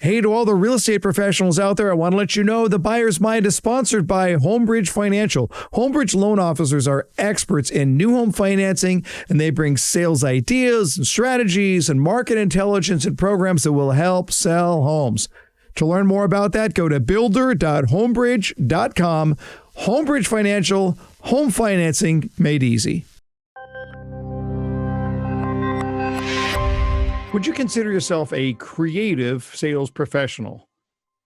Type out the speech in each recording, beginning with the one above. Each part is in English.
Hey, to all the real estate professionals out there, I want to let you know the Buyer's Mind is sponsored by Homebridge Financial. Homebridge loan officers are experts in new home financing, and they bring sales ideas and strategies and market intelligence and programs that will help sell homes. To learn more about that, go to builder.homebridge.com. Homebridge Financial, home financing made easy. Would you consider yourself a creative sales professional?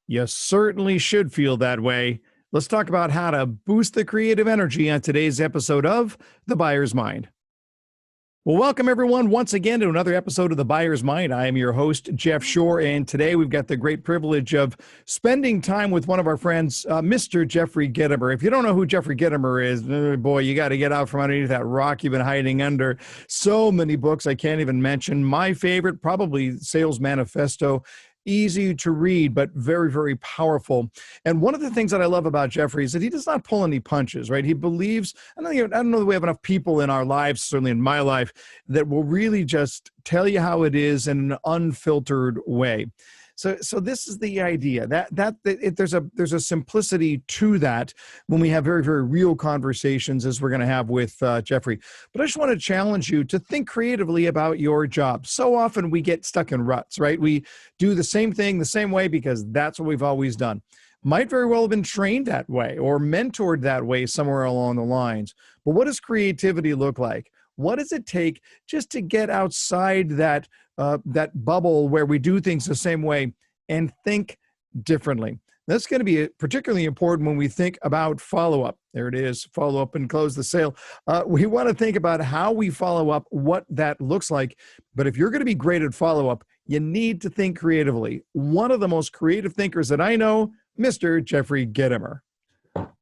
You certainly should feel that way. Let's talk about how to boost the creative energy on today's episode of The Buyer's Mind. Well, welcome everyone once again to another episode of The Buyer's Mind. I am your host, Jeff Shore, and today we've got the great privilege of spending time with one of our friends, Mr. Jeffrey Gitomer. If you don't know who Jeffrey Gitomer is, boy, you got to get out from underneath that rock you've been hiding under. So many books I can't even mention. My favorite, probably Sales Manifesto. Easy to read, but very, very powerful. And one of the things that I love about Jeffrey is that he does not pull any punches, right? He believes, I don't know that we have enough people in our lives, certainly in my life, that will really just tell you how it is in an unfiltered way. So this is the idea that there's a simplicity to that when we have very, very real conversations as we're going to have with Jeffrey. But I just want to challenge you to think creatively about your job. So often we get stuck in ruts, right? We do the same thing the same way because that's what we've always done. Might very well have been trained that way or mentored that way somewhere along the lines. But what does creativity look like? What does it take just to get outside that bubble where we do things the same way and think differently? That's going to be particularly important when we think about follow-up. There it is, follow up and close the sale. We want to think about how we follow up, what that looks like. But if you're going to be great at follow-up, you need to think creatively. One of the most creative thinkers that I know, Mr. Jeffrey Gitomer.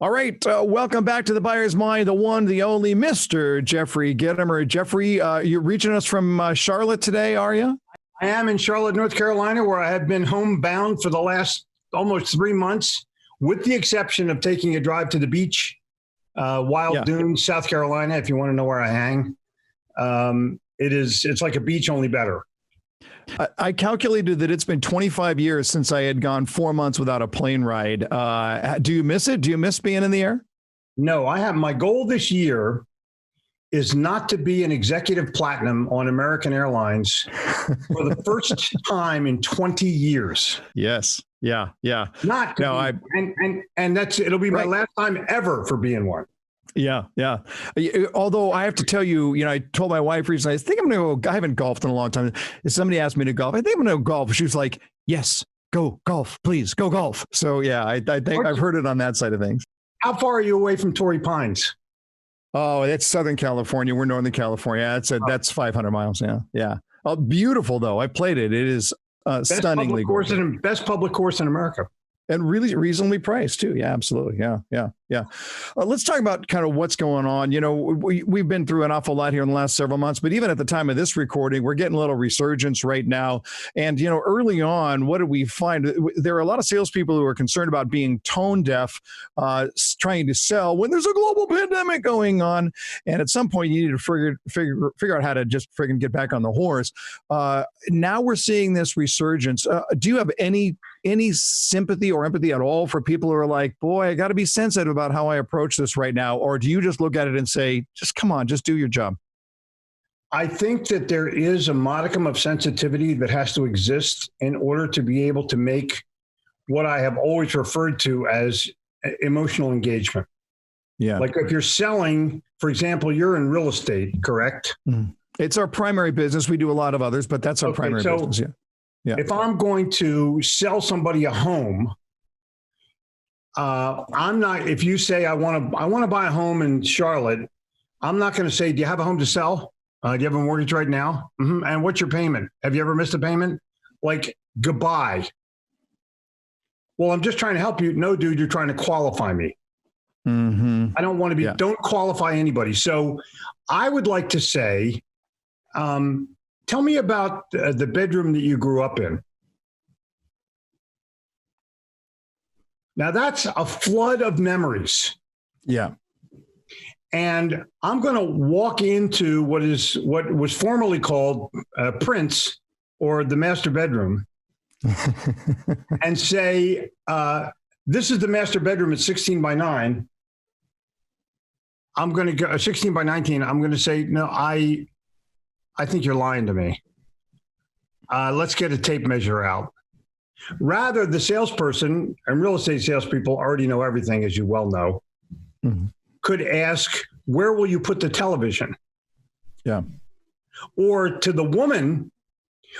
All right, welcome back to The Buyer's Mind, the one, the only Mr. Jeffrey Gitomer. Jeffrey, you're reaching us from Charlotte today, are you? I am in Charlotte, North Carolina, where I have been homebound for the last almost 3 months, with the exception of taking a drive to the beach, Wild Dunes, South Carolina, if you want to know where I hang. It's like a beach, only better. I calculated that it's been 25 years since I had gone 4 months without a plane ride. Do you miss it? Do you miss being in the air? No, my goal this year is not to be an executive platinum on American Airlines for the first time in 20 years. Yes. Yeah. Not to and it'll be my last time ever for being one. Yeah. Although I have to tell you, I told my wife recently, I think I'm going to go. I haven't golfed in a long time. If somebody asked me to golf, I think I'm going to golf. She was like, yes, go golf, please go golf. So yeah, I think I've heard it on that side of things. How far are you away from Torrey Pines? Oh, that's Southern California. We're Northern California. That's 500 miles. Yeah. Oh, beautiful though. I played it. It is stunningly gorgeous. Best public course in America. And really reasonably priced too. Yeah, absolutely. Yeah. Let's talk about kind of what's going on. We've been through an awful lot here in the last several months, but even at the time of this recording, we're getting a little resurgence right now. And, early on, what did we find? There are a lot of salespeople who are concerned about being tone deaf, trying to sell when there's a global pandemic going on. And at some point, you need to figure out how to just friggin' get back on the horse. Now we're seeing this resurgence. Do you have any sympathy or empathy at all for people who are like, boy, I got to be sensitive about how I approach this right now? Or do you just look at it and say, just come on, just do your job? I think that there is a modicum of sensitivity that has to exist in order to be able to make what I have always referred to as emotional engagement. Yeah. Like if you're selling, for example, you're in real estate, correct? Mm. It's our primary business. We do a lot of others, but that's our primary business. Yeah. If I'm going to sell somebody a home, I'm not. If you say I want to buy a home in Charlotte, I'm not going to say, do you have a home to sell? Do you have a mortgage right now? Mm-hmm. And what's your payment? Have you ever missed a payment? Like, goodbye. Well, I'm just trying to help you. No, dude, you're trying to qualify me. Mm-hmm. I don't want to be. Yeah. Don't qualify anybody. So, I would like to say, tell me about the bedroom that you grew up in. Now that's a flood of memories. Yeah. And I'm going to walk into what was formerly called Prince or the master bedroom. and say, this is the master bedroom at 16 by 9. I'm going to go 16 by 19. I'm going to say, no, I think you're lying to me. Let's get a tape measure out. Rather, the salesperson, and real estate salespeople already know everything, as you well know, could ask, where will you put the television? Yeah. Or to the woman,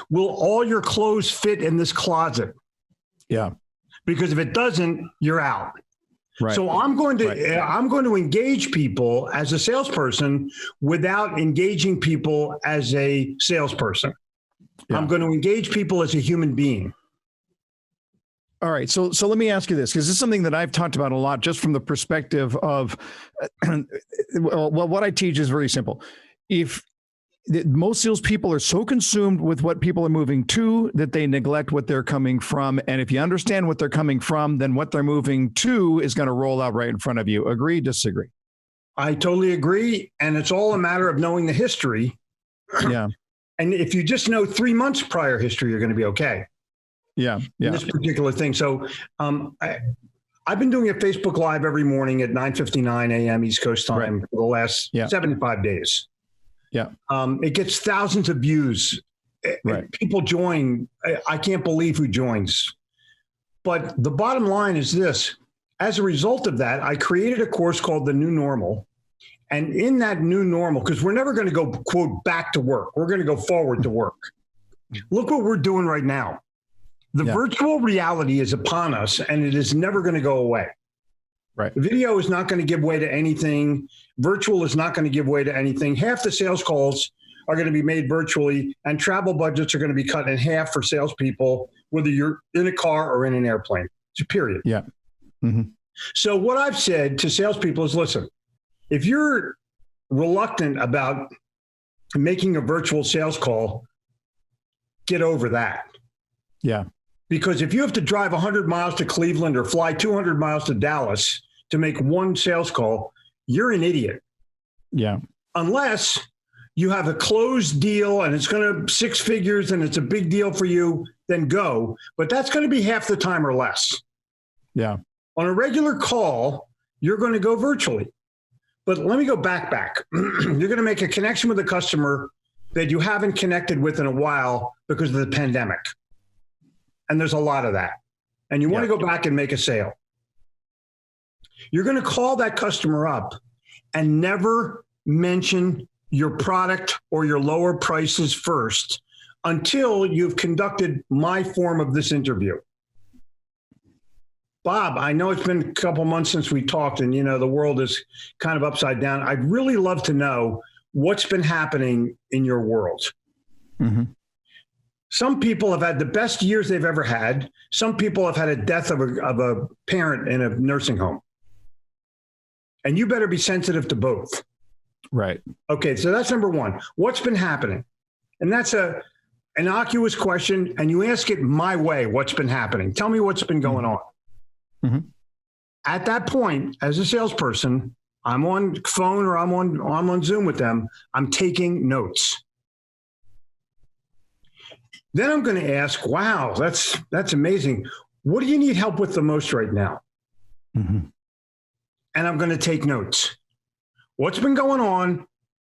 will all your clothes fit in this closet? Yeah. Because if it doesn't, you're out. Right. So I'm going to engage people as a salesperson without engaging people as a salesperson. Yeah. I'm going to engage people as a human being. All right. So let me ask you this, because this is something that I've talked about a lot, just from the perspective of, well, what I teach is very simple. If most salespeople are so consumed with what people are moving to that they neglect what they're coming from. And if you understand what they're coming from, then what they're moving to is going to roll out right in front of you. Agree, disagree? I totally agree. And it's all a matter of knowing the history. Yeah. And if you just know 3 months prior history, you're going to be okay. Yeah. Yeah. This particular thing. So I've been doing a Facebook Live every morning at 9:59 a.m. East Coast time for the last 75 days. Yeah. It gets thousands of views. Right. People join. I can't believe who joins. But the bottom line is this. As a result of that, I created a course called The New Normal. And in that new normal, because we're never going to go, quote, back to work. We're going to go forward to work. Look what we're doing right now. The virtual reality is upon us, and it is never going to go away. Right. Video is not going to give way to anything. Virtual is not going to give way to anything. Half the sales calls are going to be made virtually, and travel budgets are going to be cut in half for salespeople, whether you're in a car or in an airplane. It's a period. Yeah. Mm-hmm. So what I've said to salespeople is, listen, if you're reluctant about making a virtual sales call, get over that. Yeah. Because if you have to drive 100 miles to Cleveland or fly 200 miles to Dallas to make one sales call, you're an idiot. Yeah. Unless you have a closed deal and it's going to 6 figures and it's a big deal for you, then go. But that's going to be half the time or less. Yeah. On a regular call, you're going to go virtually. But let me go back. You're going to make a connection with a customer that you haven't connected with in a while because of the pandemic. And there's a lot of that. And you want to go back and make a sale. You're going to call that customer up and never mention your product or your lower prices first until you've conducted my form of this interview. Bob, I know it's been a couple months since we talked, and the world is kind of upside down. I'd really love to know what's been happening in your world. Mm-hmm. Some people have had the best years they've ever had. Some people have had a death of a parent in a nursing home. And you better be sensitive to both. Right. Okay, so that's number one. What's been happening? And that's an innocuous question, and you ask it my way, what's been happening? Tell me what's been going on. Mm-hmm. At that point, as a salesperson, I'm on phone or I'm on Zoom with them. I'm taking notes. Then I'm going to ask, wow, that's amazing. What do you need help with the most right now? Mm-hmm. And I'm going to take notes. What's been going on?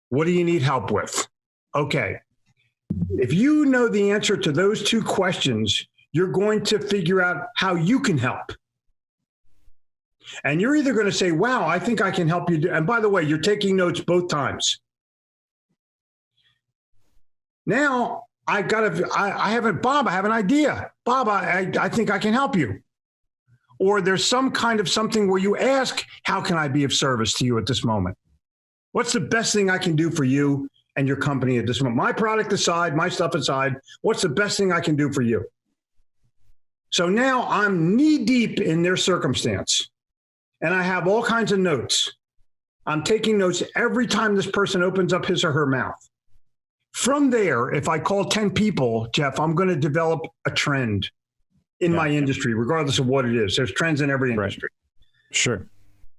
What do you need help with? Okay. If you know the answer to those 2 questions, you're going to figure out how you can help. And you're either going to say, wow, I think I can help you. And by the way, you're taking notes both times. Now, I have an idea. Bob, I think I can help you. Or there's some kind of something where you ask, how can I be of service to you at this moment? What's the best thing I can do for you and your company at this moment? My product aside, my stuff aside, what's the best thing I can do for you? So now I'm knee deep in their circumstance, and I have all kinds of notes. I'm taking notes every time this person opens up his or her mouth. From there, if I call 10 people, Jeff, I'm going to develop a trend in my industry, regardless of what it is. There's trends in every industry. Right. Sure.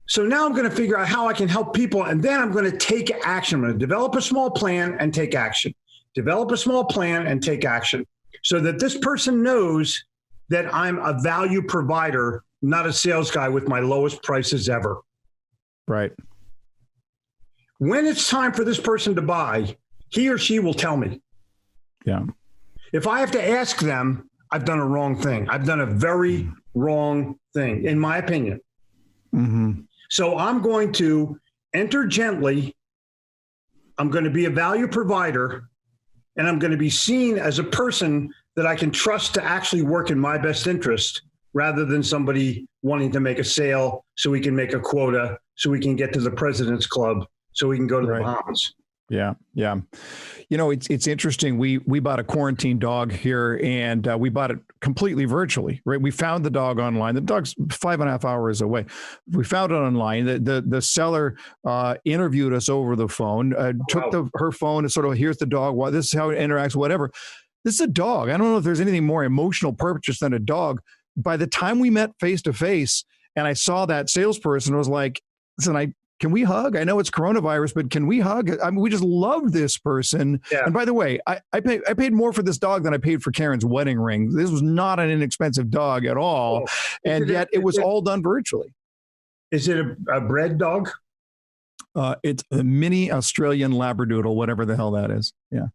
So now I'm going to figure out how I can help people, and then I'm going to take action. I'm going to develop a small plan and take action. Develop a small plan and take action. so that this person knows that I'm a value provider, not a sales guy with my lowest prices ever. Right. When it's time for this person to buy, he or she will tell me. Yeah. If I have to ask them, I've done a wrong thing. I've done a very wrong thing, in my opinion. Mm-hmm. So I'm going to enter gently. I'm going to be a value provider, and I'm going to be seen as a person that I can trust to actually work in my best interest, rather than somebody wanting to make a sale so we can make a quota, so we can get to the president's club, so we can go to the Bahamas. Yeah. Yeah. You know, it's interesting. We bought a quarantine dog here, and we bought it completely virtually, right? We found the dog online. The dog's 5.5 hours away. We found it online. The seller interviewed us over the phone, took her phone and sort of, here's the dog. Well, this is how it interacts, whatever. This is a dog. I don't know if there's anything more emotional purchase than a dog. By the time we met face to face and I saw that salesperson, was like, listen, can we hug? I know it's coronavirus, but can we hug? I mean, we just love this person. Yeah. And by the way, I paid more for this dog than I paid for Karen's wedding ring. This was not an inexpensive dog at all. And yet it was all done virtually. Is it a bred dog? It's a mini Australian Labradoodle, whatever the hell that is. Yeah.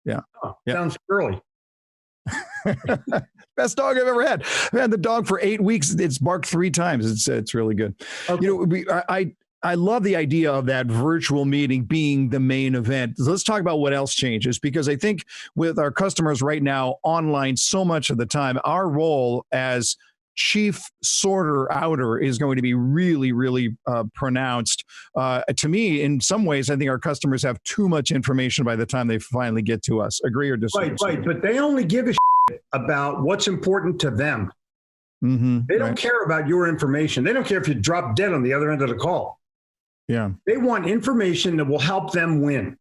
Yeah. Oh, sounds girly. Best dog I've ever had. I've had the dog for 8 weeks. It's barked 3 times. It's really good. Okay. You know, I love the idea of that virtual meeting being the main event. So let's talk about what else changes, because I think with our customers right now online so much of the time, our role as chief sorter outer is going to be really, really pronounced. To me, in some ways, I think our customers have too much information by the time they finally get to us. Agree or disagree? Right. But they only give a shit about what's important to them. Mm-hmm, they don't care about your information. They don't care if you drop dead on the other end of the call. Yeah. They want information that will help them win.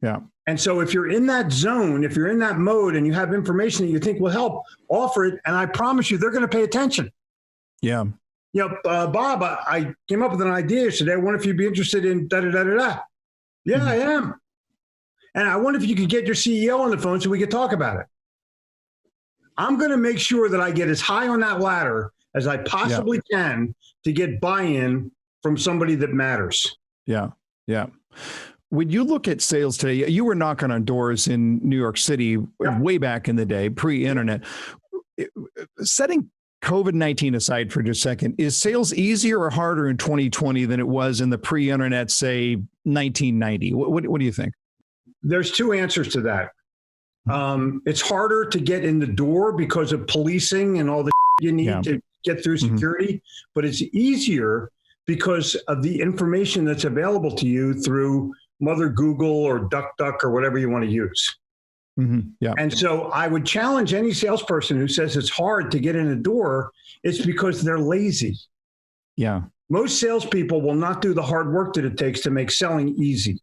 Yeah. And so if you're in that zone, if you're in that mode and you have information that you think will help, offer it. And I promise you, they're going to pay attention. Yeah. You know, Bob, I came up with an idea yesterday. I wonder if you'd be interested in da-da-da-da-da. Yeah, I am. And I wonder if you could get your CEO on the phone so we could talk about it. I'm going to make sure that I get as high on that ladder as I possibly can to get buy-in from somebody that matters. Yeah. Yeah. When you look at sales today, you were knocking on doors in New York City way back in the day, pre-internet. Setting COVID-19 aside for just a second, is sales easier or harder in 2020 than it was in the pre-internet, say 1990? What do you think? There's 2 answers to that. It's harder to get in the door because of policing and all the you need to get through security, but it's easier because of the information that's available to you through Mother Google or DuckDuck or whatever you want to use. Mm-hmm. Yeah. And so I would challenge any salesperson who says it's hard to get in the door. It's because they're lazy. Yeah. Most salespeople will not do the hard work that it takes to make selling easy.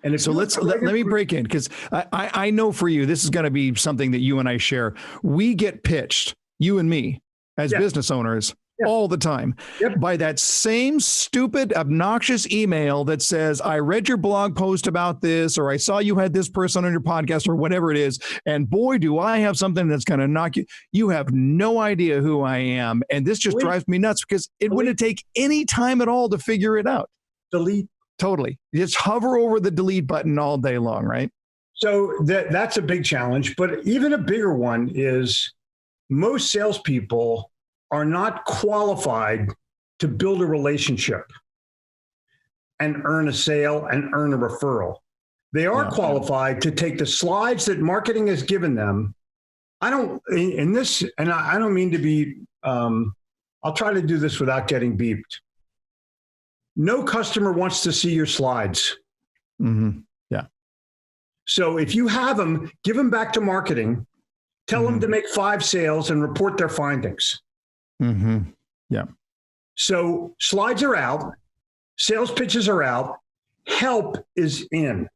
And so let me break in, because I know for you, this is going to be something that you and I share. We get pitched, you and me, as business owners, all the time by that same stupid, obnoxious email that says, I read your blog post about this, or I saw you had this person on your podcast, or whatever it is. And boy, do I have something that's going to knock you. You have no idea who I am. And this just drives me nuts, because it wouldn't take any time at all to figure it out. Delete. Totally. Just hover over the delete button all day long, right? So that's a big challenge. But even a bigger one is most salespeople are not qualified to build a relationship and earn a sale and earn a referral. They are qualified to take the slides that marketing has given them. I don't mean to be, I'll try to do this without getting beeped. No customer wants to see your slides. Mm-hmm. Yeah. So if you have them, give them back to marketing, tell them to make 5 sales and report their findings. Mm-hmm. Yeah. So slides are out, sales pitches are out, help is in.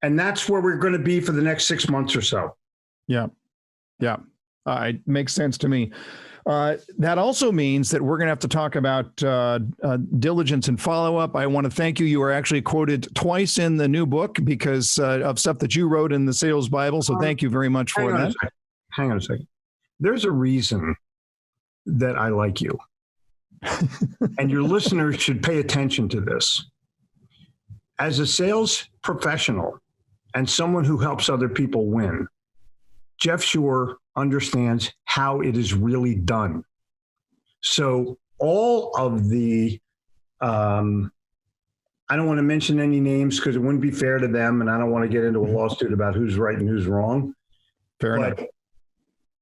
And that's where we're going to be for the next 6 months or so. Yeah. Yeah. It makes sense to me. That also means that we're going to have to talk about diligence and follow-up. I want to thank you. You were actually quoted twice in the new book because of stuff that you wrote in the Sales Bible. So thank you very much for that. Hang on a second. There's a reason that I like you. And your listeners should pay attention to this. As a sales professional and someone who helps other people win, Jeff Shore understands how it is really done. So all of the, I don't want to mention any names because it wouldn't be fair to them, and I don't want to get into a lawsuit about who's right and who's wrong. Fair enough.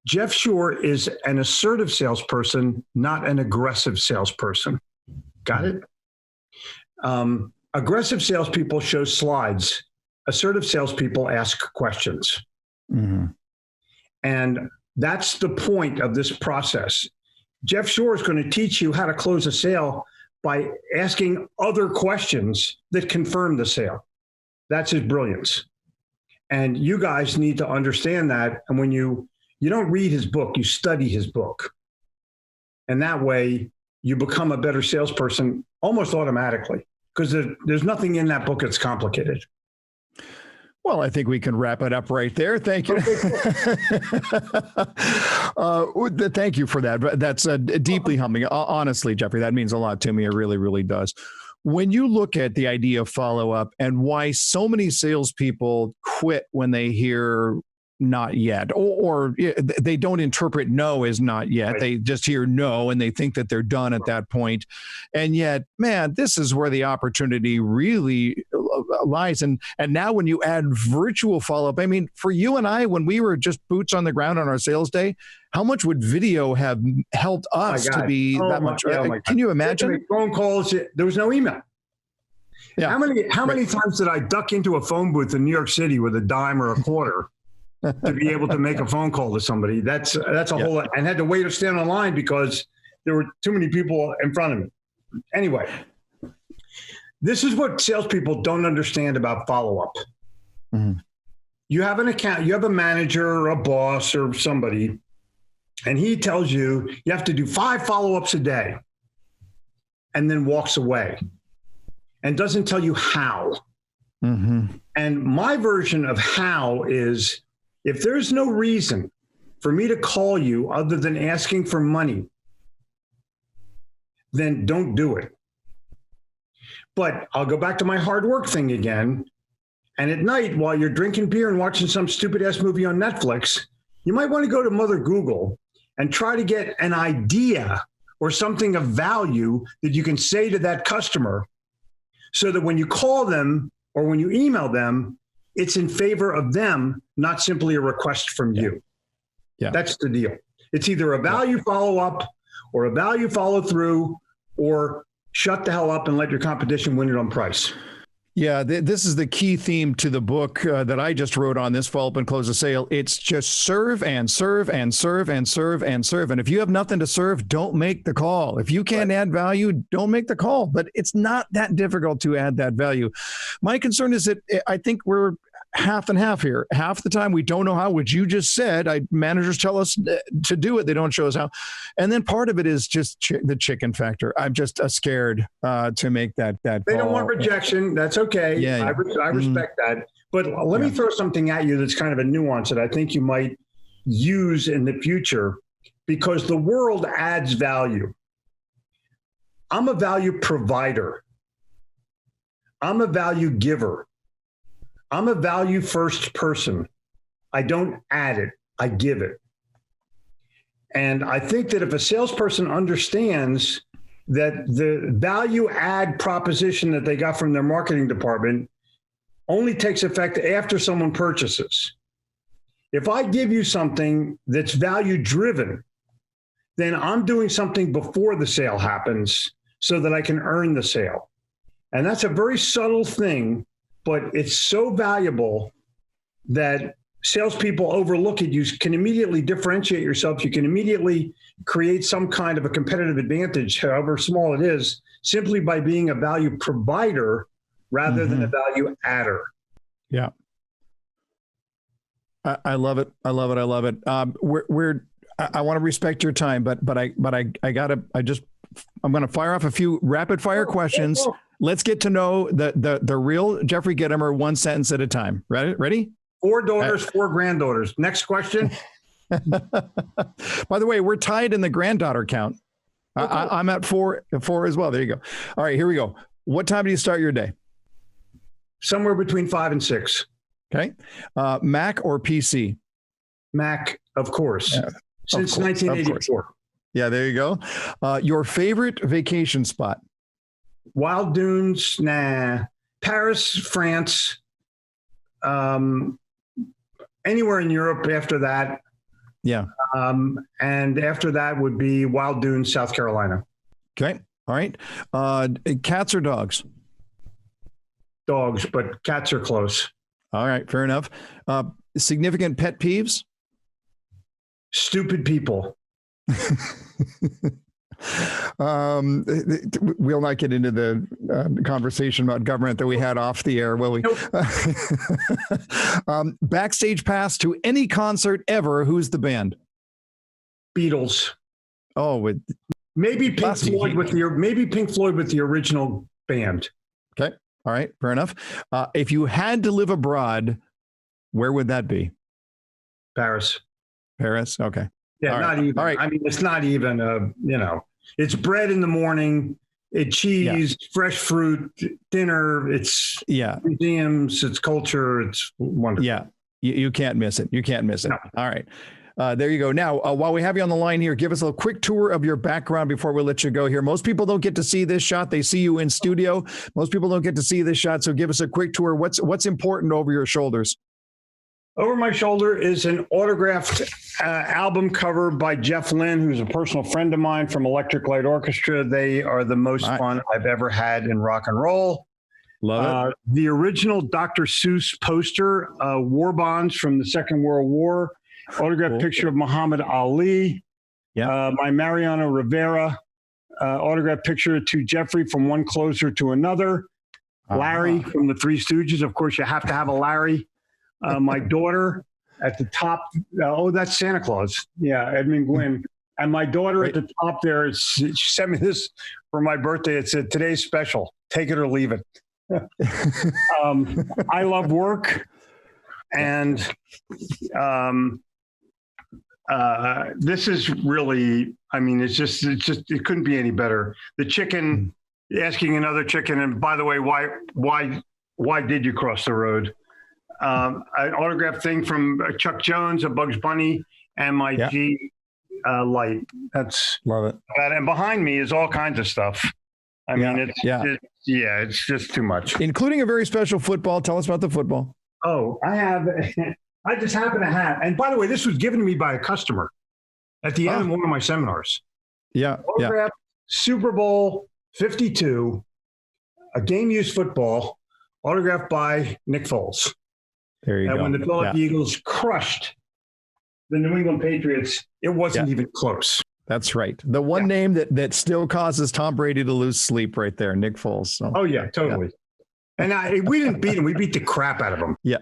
Jeff Shore is an assertive salesperson, not an aggressive salesperson. Got it? Aggressive salespeople show slides. Assertive salespeople ask questions. Mm-hmm. And that's the point of this process. Jeff Shore is going to teach you how to close a sale by asking other questions that confirm the sale. That's his brilliance. And you guys need to understand that. And when you don't read his book, you study his book. And that way you become a better salesperson almost automatically, because there's nothing in that book that's complicated. Well, I think we can wrap it up right there. Thank you. Thank you for that. That's deeply humbling. Honestly, Jeffrey, that means a lot to me. It really, really does. When you look at the idea of follow-up and why so many salespeople quit when they hear not yet, or they don't interpret no as not yet. Right. They just hear no and they think that they're done at that point. And yet, man, this is where the opportunity really lies. And now when you add virtual follow-up, I mean, for you and I, when we were just boots on the ground on our sales day, how much would video have helped us to be that much? Can you imagine? Phone calls, there was no email. Yeah. How many times did I duck into a phone booth in New York City with a dime or a quarter to be able to make a phone call to somebody? That's a whole lot, and had to wait or stand online because there were too many people in front of me. Anyway, this is what salespeople don't understand about follow-up. Mm-hmm. You have an account, you have a manager or a boss or somebody, and he tells you you have to do 5 follow-ups a day and then walks away and doesn't tell you how. Mm-hmm. And my version of how is, if there's no reason for me to call you other than asking for money, then don't do it. But I'll go back to my hard work thing again. And at night, while you're drinking beer and watching some stupid ass movie on Netflix, you might want to go to Mother Google and try to get an idea or something of value that you can say to that customer so that when you call them or when you email them, it's in favor of them, not simply a request from you. Yeah. That's the deal. It's either a value follow-up or a value follow-through, or shut the hell up and let your competition win it on price. Yeah, this is the key theme to the book that I just wrote on this, Follow Up and Close a Sale. It's just serve and serve and serve and serve and serve. And if you have nothing to serve, don't make the call. If you can't add value, don't make the call. But it's not that difficult to add that value. My concern is that I think we're half and half here. Half the time we don't know how, which you just said. Managers tell us to do it. They don't show us how. And then part of it is just the chicken factor. I'm just scared to make that call. They don't want rejection. That's okay. Yeah. I respect that. But let me throw something at you that's kind of a nuance that I think you might use in the future, because the world adds value. I'm a value provider. I'm a value giver. I'm a value first person. I don't add it, I give it. And I think that if a salesperson understands that the value add proposition that they got from their marketing department only takes effect after someone purchases. If I give you something that's value driven, then I'm doing something before the sale happens so that I can earn the sale. And that's a very subtle thing, but it's so valuable that salespeople overlook it. You can immediately differentiate yourself. You can immediately create some kind of a competitive advantage, however small it is, simply by being a value provider rather than a value adder. Yeah. I love it. I love it. I love it. I want to respect your time, but I'm going to fire off a few rapid fire questions. Let's get to know the real Jeffrey Gitomer, one sentence at a time. Ready? 4 daughters, 4 granddaughters. Next question. By the way, we're tied in the granddaughter count. Okay. I'm at 4 as well. There you go. All right, here we go. What time do you start your day? Somewhere between 5 and 6. Okay. Mac or PC? Mac, of course. Since 1984. Yeah, there you go. Your favorite vacation spot? Wild Dunes, Paris, France, anywhere in Europe after that. Yeah. And after that would be Wild Dunes, South Carolina. Okay. All right. Cats or dogs? Dogs, but cats are close. All right. Fair enough. Significant pet peeves? Stupid people. We'll not get into the conversation about government that we had off the air, will we? Nope. Backstage pass to any concert ever. Who's the band? Beatles. Oh, maybe Pink Floyd with the original band. Okay. All right. Fair enough. If you had to live abroad, where would that be? Paris. Paris. Okay. Yeah, all not right. even. All right. I mean, it's not even, it's bread in the morning, it's cheese, fresh fruit, dinner, it's museums, it's culture, it's wonderful. Yeah, you can't miss it. You can't miss it. No. All right. There you go. Now, while we have you on the line here, give us a quick tour of your background before we let you go here. Most people don't get to see this shot. They see you in studio. Most people don't get to see this shot. So give us a quick tour. What's important over your shoulders? Over my shoulder is an autographed album cover by Jeff Lynne, who's a personal friend of mine from Electric Light Orchestra. They are the most fun I've ever had in rock and roll. Love it. The original Dr. Seuss poster, war bonds from the Second World War, autographed picture of Muhammad Ali, my Mariano Rivera, autographed picture to Jeffrey from one closer to another, Larry from the Three Stooges. Of course, you have to have a Larry. My daughter at the top. That's Santa Claus. Yeah, Edmund Gwynn. And my daughter at the top there, she sent me this for my birthday. It said, "Today's special. Take it or leave it." I love work. And this is really, it couldn't be any better. The chicken, asking another chicken, and by the way, why did you cross the road? An autographed thing from Chuck Jones, a Bugs Bunny, and my G light. That's love it. And behind me is all kinds of stuff. It's just too much. Including a very special football. Tell us about the football. Oh, I just happen to have, and by the way, this was given to me by a customer at the end of one of my seminars. Yeah. Autographed Super Bowl 52, a game used football, autographed by Nick Foles. There you go. And when the Philadelphia Eagles crushed the New England Patriots, it wasn't even close. That's right. The one name that still causes Tom Brady to lose sleep right there, Nick Foles. So. Oh, yeah, totally. Yeah. And we didn't beat him. We beat the crap out of him. Yeah.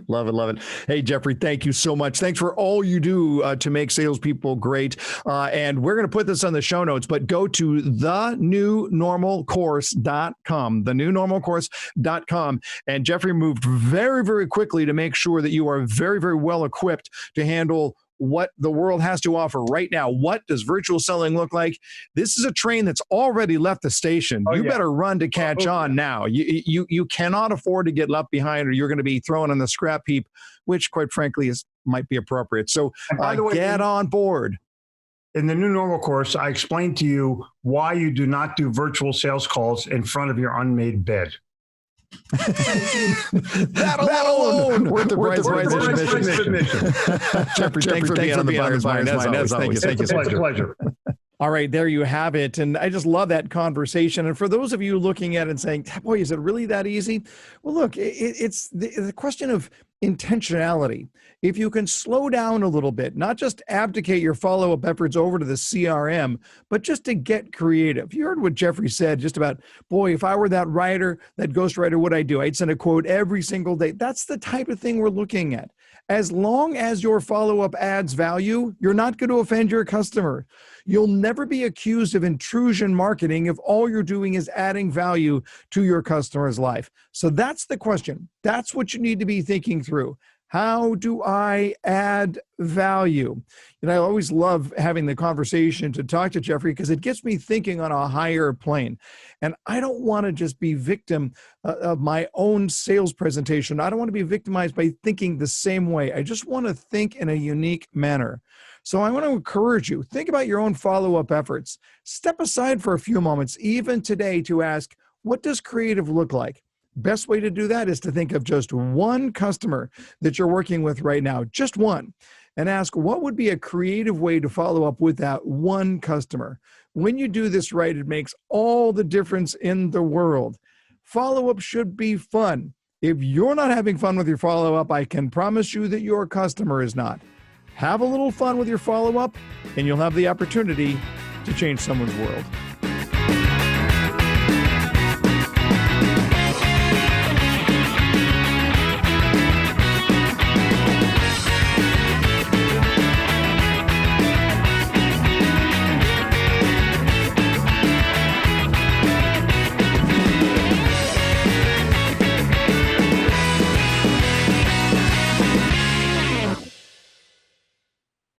Love it. Love it. Hey, Jeffrey, thank you so much. Thanks for all you do to make salespeople great. And we're going to put this on the show notes, but go to thenewnormalcourse.com, thenewnormalcourse.com. And Jeffrey moved very, very quickly to make sure that you are very, very well equipped to handle what the world has to offer right now. What does virtual selling look like? This is a train that's already left the station. You better run to catch on now. You cannot afford to get left behind, or you're going to be thrown on the scrap heap, which quite frankly might be appropriate. So get on board. In the New Normal course, I explained to you why you do not do virtual sales calls in front of your unmade bed. that alone worth the price of admission. Jeffrey, thanks for being on the Buyer's Mind as always. Thank you. It's a pleasure. All right, there you have it. And I just love that conversation. And for those of you looking at it and saying, boy, is it really that easy? Well, look, it's the question of intentionality. If you can slow down a little bit, not just abdicate your follow-up efforts over to the CRM, but just to get creative. You heard what Jeffrey said just about, boy, if I were that writer, that ghostwriter, what I'd do? I'd send a quote every single day. That's the type of thing we're looking at. As long as your follow-up adds value, you're not going to offend your customer. You'll never be accused of intrusion marketing if all you're doing is adding value to your customer's life. So that's the question. That's what you need to be thinking through. How do I add value? And I always love having the conversation to talk to Jeffrey because it gets me thinking on a higher plane. And I don't want to just be victim of my own sales presentation. I don't want to be victimized by thinking the same way. I just want to think in a unique manner. So I want to encourage you, think about your own follow-up efforts. Step aside for a few moments, even today, to ask, what does creative look like? Best way to do that is to think of just one customer that you're working with right now, just one, and ask what would be a creative way to follow up with that one customer. When you do this right, it makes all the difference in the world. Follow-up should be fun. If you're not having fun with your follow-up, I can promise you that your customer is not. Have a little fun with your follow-up, and you'll have the opportunity to change someone's world.